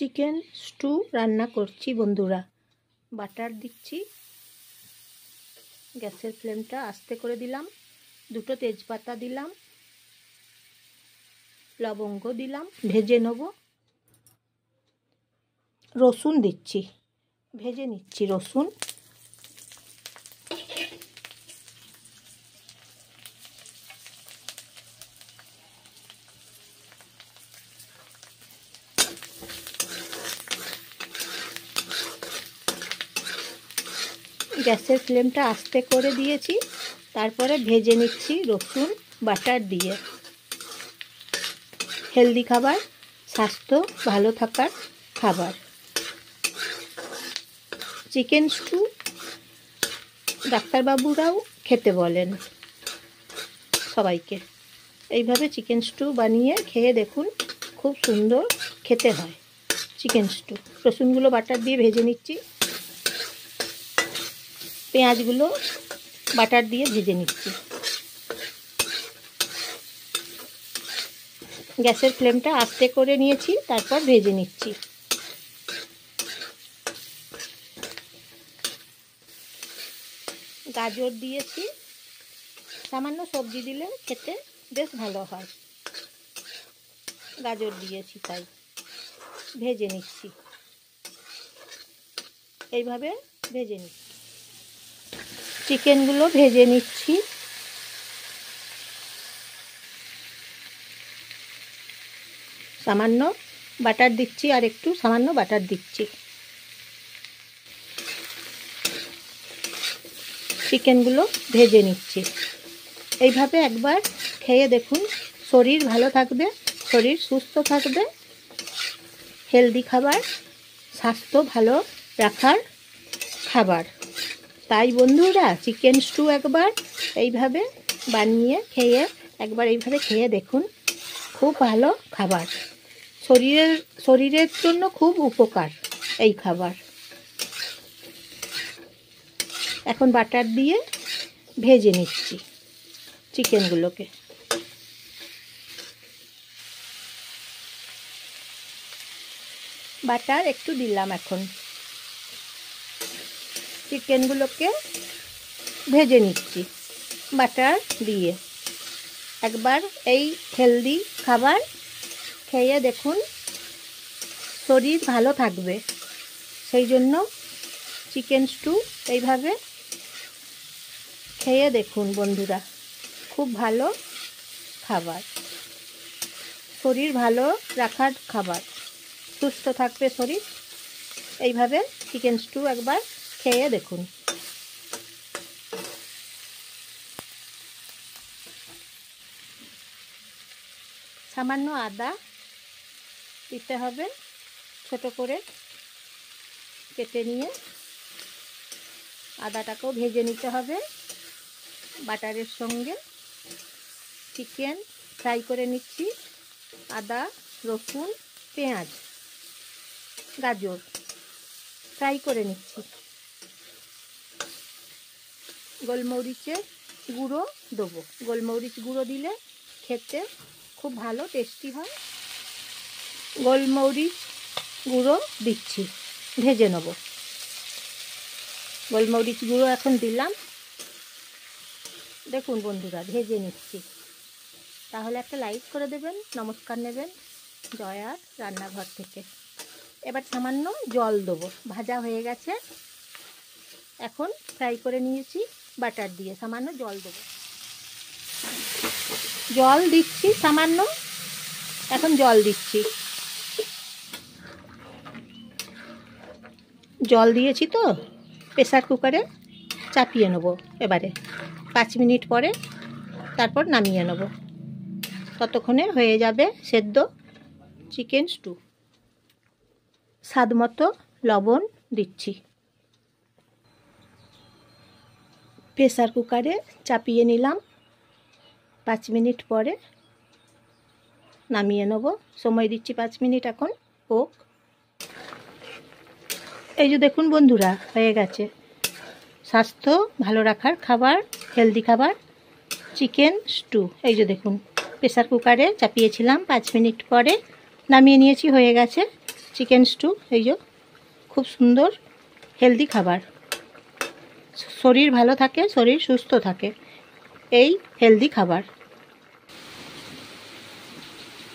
Chicken stew রান্না করছি বন্ধুরা। বাটার দিচ্ছি, গ্যাসের ফ্লেমটা আস্তে করে দিলাম, দুটো তেজপাতা দিলাম, লবঙ্গ দিলাম, ভেজে নেব। রসুন দিচ্ছি, ভেজে নিচ্ছি রসুন। গ্যাসের ফ্লেমটা আস্তে করে দিয়েছি, তারপরে ভেজে নিচ্ছি রসুন বাটার দিয়ে। হেলদি খাবার, স্বাস্থ্য ভালো থাকার খাবার। চিকেন স্টু ডাক্তারবাবুরাও খেতে বলেন সবাইকে। এইভাবে চিকেন স্টু বানিয়ে খেয়ে দেখুন, খুব সুন্দর খেতে হয় চিকেন স্টু। রসুনগুলো বাটার দিয়ে ভেজে নিচ্ছি, পেঁয়াজগুলো বাটার দিয়ে ভেজে নিচ্ছি। গ্যাসের ফ্লেমটা আস্তে করে নিয়েছি, তারপর ভেজে নিচ্ছি। গাজর দিয়েছি, সামান্য সবজি দিলে খেতে বেশ ভালো হয়। গাজর দিয়েছি তাই ভেজে নিচ্ছি। এইভাবে ভেজে নিচ্ছি, চিকেনগুলো ভেজে নিচ্ছি। সামান্য বাটার দিচ্ছি, আর একটু সামান্য বাটার দিচ্ছি। চিকেনগুলো ভেজে নিচ্ছি। এইভাবে একবার খেয়ে দেখুন, শরীর ভালো থাকবে, শরীর সুস্থ থাকবে। হেলদি খাবার, স্বাস্থ্য ভালো রাখার খাবার। তাই বন্ধুরা, চিকেন স্টু একবার এইভাবে বানিয়ে একবার এইভাবে খেয়ে দেখুন, খুব ভালো খাবার। শরীরের জন্য খুব উপকার এই খাবার। এখন বাটার দিয়ে ভেজে নিচ্ছি চিকেনগুলোকে। বাটার একটু দিলাম, এখন চিকেনগুলোকে ভেজে নিচ্ছি বাটার দিয়ে। একবার এই হেলদি খাবার খেয়ে দেখুন, শরীর ভালো থাকবে। সেই জন্য চিকেন স্টু এইভাবে খেয়ে দেখুন বন্ধুরা, খুব ভালো খাবার। শরীর ভালো রাখার খাবার, সুস্থ থাকবে শরীর। এইভাবে চিকেন স্টু একবার খেয়ে দেখুন। সামান্য আদা দিতে হবে, ছোট করে কেটে নিয়ে আদাটাকেও ভেজে নিতে হবে বাটারের সঙ্গে। চিকেন ফ্রাই করে নিচ্ছি, আদা, রসুন, পেঁয়াজ, গাজর ফ্রাই করে নিচ্ছি। গোলমরিচের গুঁড়ো দেবো, গোলমরিচ গুঁড়ো দিলে খেতে খুব ভালো টেস্টি হয়। গোলমরিচ গুঁড়ো দিচ্ছি, ভেজে নেব। গোলমরিচ গুঁড়ো এখন দিলাম। দেখুন বন্ধুরা, ভেজে নিচ্ছি। তাহলে একটা লাইক করে দেবেন, নমস্কার নেবেন জয়ার রান্নাঘর থেকে। এবার সামান্য জল দেবো, ভাজা হয়ে গেছে। এখন ফ্রাই করে নিয়েছি বাটার দিয়ে, সামান্য জল দেবো। জল দিচ্ছি সামান্য, এখন জল দিচ্ছি। জল দিয়েছি তো, প্রেসার কুকারে চাপিয়ে নেব। এবারে 5 মিনিট পরে তারপর নামিয়ে নেব। ততক্ষণে হয়ে যাবে সেদ্ধ চিকেন স্টু। স্বাদ মতো লবণ দিচ্ছি। প্রেসার কুকারে চাপিয়ে নিলাম, 5 মিনিট পরে নামিয়ে নেব। সময় দিচ্ছি 5 মিনিট, এখন হোক। এই যে দেখুন বন্ধুরা, হয়ে গেছে। স্বাস্থ্য ভালো রাখার খাবার, হেলদি খাবার, চিকেন স্টু। এই যে দেখুন, প্রেসার কুকারে চাপিয়েছিলাম, 5 মিনিট পরে নামিয়ে নিয়েছি, হয়ে গেছে। চিকেন স্টু, এই যে খুব সুন্দর হেলদি খাবার, শরীর ভালো থাকে, শরীর সুস্থ থাকে এই হেলদি খাবার।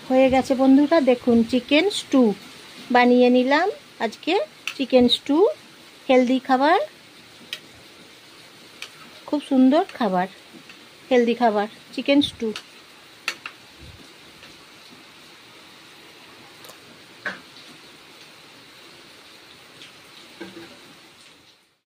হয়ে গেছে বন্ধুরা, দেখুন চিকেন স্টু বানিয়ে নিলাম আজকে। চিকেন স্টু হেলদি খাবার, খুব সুন্দর খাবার, হেলদি খাবার চিকেন স্টু।